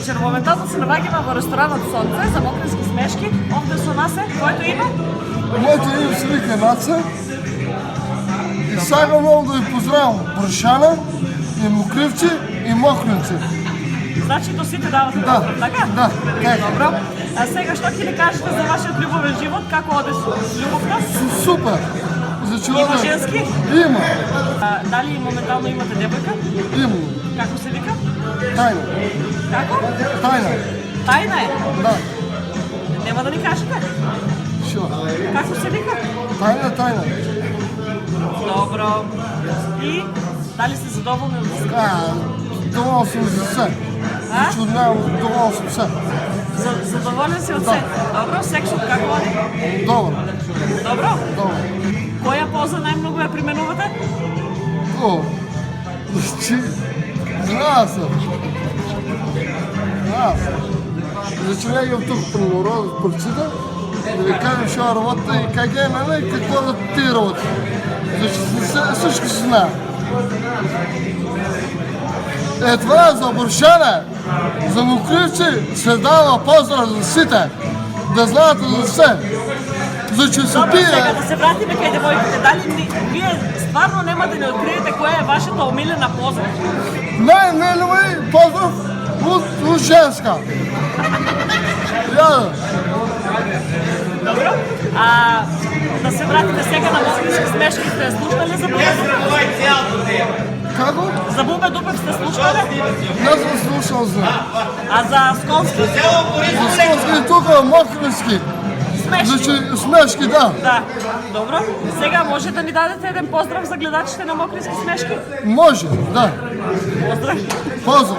вечер. Моментално се навагаме в ресторанът Сонце за мокрински смешки. Овде со нас е, твоето име? Моето име се вика Наца. И сега много да ви поздравям Брушана, и Мокривци, и Мокринци. Значи до сите давате Да, поздрав, така? да, така. Добро. А сега, що ќе ни кажете за вашият любовен живот? Како оде с любовта? Супер! Има женски? Има. Дали моментално имате девойка? Има. Како се вика? Тайна. Како? Тайна. Тајна е. Да. Нема да ни кажете? Шо? Како се вика? Тайна. Добро. И дали сте задоволни от всичко? Доволен съм за все. Доволен съм все. Задоволен си от все? Добро, сексот како оди? Добро. Добро? Добро. Која поза најмногу ја применувате? Знае се. Значи легам тук при народа в парците, да ви кажем шо работа и как е мене и какво да ти работи. Значи всички се знае. Това е за Брушана, за Мокривци се дава поздрав за сите, да знаете за все. Значи се Добро, пие. сега да се вратиме кај девојките. Дали вие стварно нема да ни откриете која е вашата омилена поза? Най-милови поздрав от женска. Яда. Добро. Да се вратиме сега на мокрински смешки. Сте слушали за Бубе Дупев? Како? За Бубе Дупев сте слушали? Не съм слушал за. А за Сколски? За Сколски тук Мокрински. Смешки? Значи смешки, да. Да. Добро. Сега може да ни дадете един поздрав за гледачите на мокрински смешки? Може, да. Поздрав. Поздрав.